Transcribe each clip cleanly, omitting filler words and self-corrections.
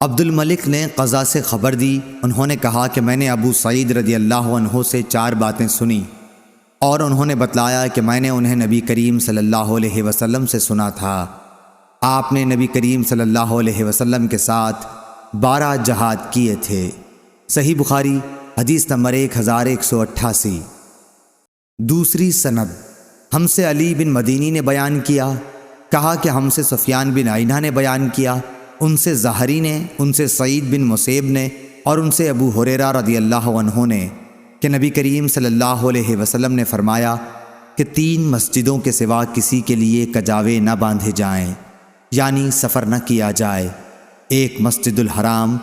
عبد الملک نے قضا سے خبر دی۔ انہوں نے کہا کہ میں نے ابو سعید رضی اللہ عنہ سے 4 باتیں سنی اور انہوں نے بتلایا کہ میں نے انہیں نبی کریم صلی اللہ علیہ وسلم سے سنا تھا۔ آپ نے نبی کریم صلی اللہ علیہ وسلم کے ساتھ 12 جہاد کیے تھے۔ صحیح بخاری حدیث نمبر 1188۔ دوسری سند، ہم سے علی بن مدینی نے بیان کیا، کہا کہ ہم سے سفیان بن عینہ نے بیان کیا، ان سے زہری نے، ان سے سعید بن مسیب نے اور ان سے ابو ہریرہ رضی اللہ عنہ نے کہ نبی کریم صلی اللہ علیہ وسلم نے فرمایا کہ 3 مسجدوں کے سوا کسی کے لیے کجاوے نہ باندھے جائیں، یعنی سفر نہ کیا جائے۔ ایک مسجد الحرام،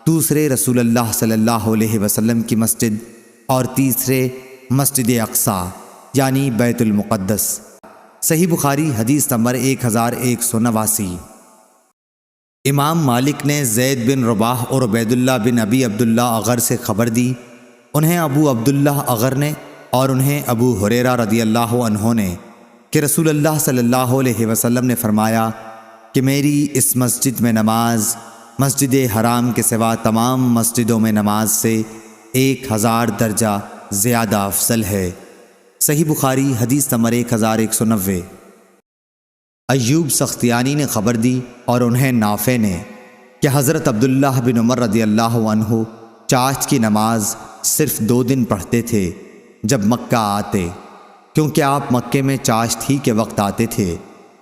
دوسرے رسول اللہ صلی اللہ علیہ وسلم کی مسجد، اور تیسرے مسجد اقصیٰ یعنی بیت المقدس۔ صحیح بخاری حدیث نمبر 1189۔ امام مالک نے زید بن رباح اور عبید اللہ بن ابی عبداللہ اغر سے خبر دی، انہیں ابو عبداللہ اغر نے اور انہیں ابو ہریرہ رضی اللہ عنہ نے کہ رسول اللہ صلی اللہ علیہ وسلم نے فرمایا کہ میری اس مسجد میں نماز مسجد حرام کے سوا تمام مسجدوں میں نماز سے 1000 درجہ زیادہ افضل ہے۔ صحیح بخاری حدیث نمبر 1190۔ ایوب سختیانی نے خبر دی اور انہیں نافع نے کہ حضرت عبداللہ بن عمر رضی اللہ عنہ چاشت کی نماز صرف 2 دن پڑھتے تھے جب مکہ آتے، کیونکہ آپ مکے میں چاشت ہی کے وقت آتے تھے۔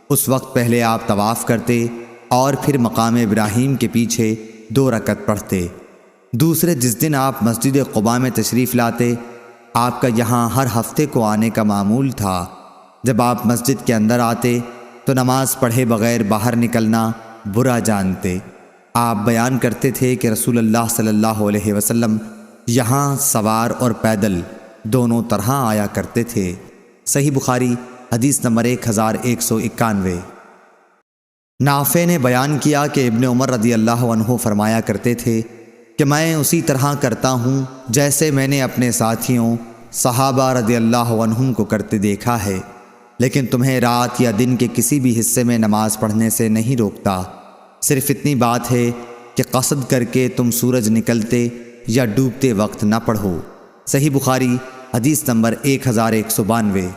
اس وقت پہلے آپ طواف کرتے اور پھر مقام ابراہیم کے پیچھے 2 رکعت پڑھتے۔ دوسرے جس دن آپ مسجد قباء میں تشریف لاتے، آپ کا یہاں ہر ہفتے کو آنے کا معمول تھا۔ جب آپ مسجد کے اندر آتے تو نماز پڑھے بغیر باہر نکلنا برا جانتے۔ آپ بیان کرتے تھے کہ رسول اللہ صلی اللہ علیہ وسلم یہاں سوار اور پیدل دونوں طرح آیا کرتے تھے۔ صحیح بخاری حدیث نمبر 1191۔ نافع نے بیان کیا کہ ابن عمر رضی اللہ عنہ فرمایا کرتے تھے کہ میں اسی طرح کرتا ہوں جیسے میں نے اپنے ساتھیوں صحابہ رضی اللہ عنہم کو کرتے دیکھا ہے، لیکن تمہیں رات یا دن کے کسی بھی حصے میں نماز پڑھنے سے نہیں روکتا، صرف اتنی بات ہے کہ قصد کر کے تم سورج نکلتے یا ڈوبتے وقت نہ پڑھو۔ صحیح بخاری حدیث نمبر 1192۔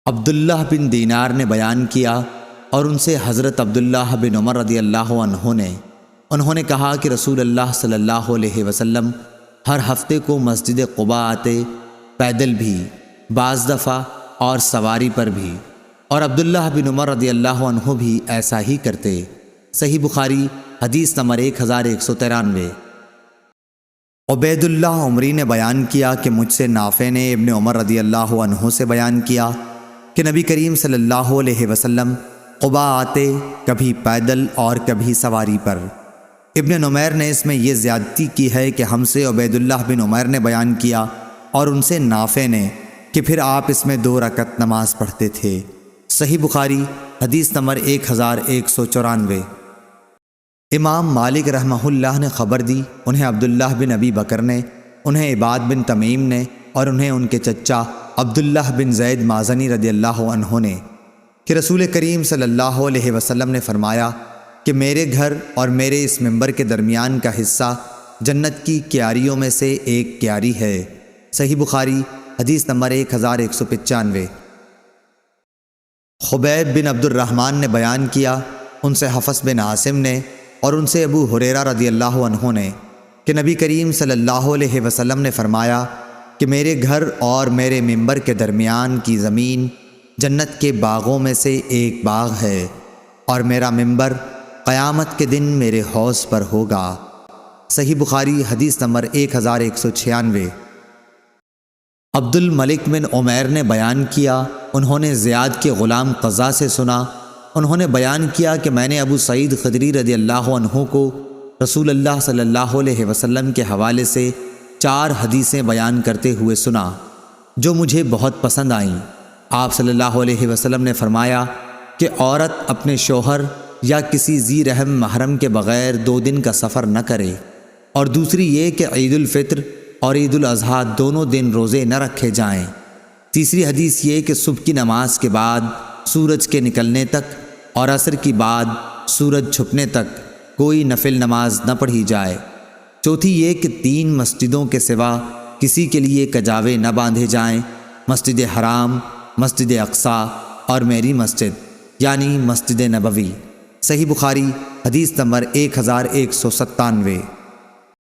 عبداللہ بن دینار نے بیان کیا اور ان سے حضرت عبداللہ بن عمر رضی اللہ عنہ نے انہوں نے کہا کہ رسول اللہ صلی اللہ علیہ وسلم ہر ہفتے کو مسجد قباء آتے، پیدل بھی، بعض دفعہ اور سواری پر بھی، اور عبداللہ بن عمر رضی اللہ عنہ بھی ایسا ہی کرتے۔ صحیح بخاری حدیث نمبر 1193۔ عبید اللہ عمری نے بیان کیا کہ مجھ سے نافع نے ابن عمر رضی اللہ عنہ سے بیان کیا کہ نبی کریم صلی اللہ علیہ وسلم قباء آتے، کبھی پیدل اور کبھی سواری پر۔ ابن نمیر نے اس میں یہ زیادتی کی ہے کہ ہم سے عبید اللہ بن عمیر نے بیان کیا اور ان سے نافع نے کہ پھر آپ اس میں 2 رکعت نماز پڑھتے تھے۔ صحیح بخاری حدیث نمبر 1194۔ امام مالک رحمہ اللہ نے خبر دی، انہیں عبداللہ بن ابی بکر نے، انہیں عباد بن تمیم نے اور انہیں ان کے چچا عبداللہ بن زید مازنی رضی اللہ عنہ نے کہ رسول کریم صلی اللہ علیہ وسلم نے فرمایا کہ میرے گھر اور میرے اس ممبر کے درمیان کا حصہ جنت کی کیاریوں میں سے ایک کیاری ہے۔ صحیح بخاری حدیث نمبر 1195۔ خبیب بن عبد الرحمن نے بیان کیا، ان سے حفص بن عاصم نے اور ان سے ابو ہریرہ رضی اللہ عنہ نے کہ نبی کریم صلی اللہ علیہ وسلم نے فرمایا کہ میرے گھر اور میرے ممبر کے درمیان کی زمین جنت کے باغوں میں سے ایک باغ ہے، اور میرا ممبر قیامت کے دن میرے حوض پر ہوگا۔ صحیح بخاری حدیث نمبر 1196۔ عبد الملک بن عمیر نے بیان کیا، انہوں نے زیاد کے غلام قزا سے سنا، انہوں نے بیان کیا کہ میں نے ابو سعید خدری رضی اللہ عنہ کو رسول اللہ صلی اللہ علیہ وسلم کے حوالے سے 4 حدیثیں بیان کرتے ہوئے سنا جو مجھے بہت پسند آئیں۔ آپ صلی اللہ علیہ وسلم نے فرمایا کہ عورت اپنے شوہر یا کسی ذی رحم محرم کے بغیر 2 دن کا سفر نہ کرے، اور دوسری یہ کہ عید الفطر اور عید الاضحیٰ دونوں دن روزے نہ رکھے جائیں۔ تیسری حدیث یہ کہ صبح کی نماز کے بعد سورج کے نکلنے تک اور عصر کی بعد سورج چھپنے تک کوئی نفل نماز نہ پڑھی جائے۔ چوتھی یہ کہ 3 مسجدوں کے سوا کسی کے لیے کجاوے نہ باندھے جائیں، مسجد حرام، مسجد اقصی اور میری مسجد یعنی مسجد نبوی۔ صحیح بخاری حدیث نمبر 1197۔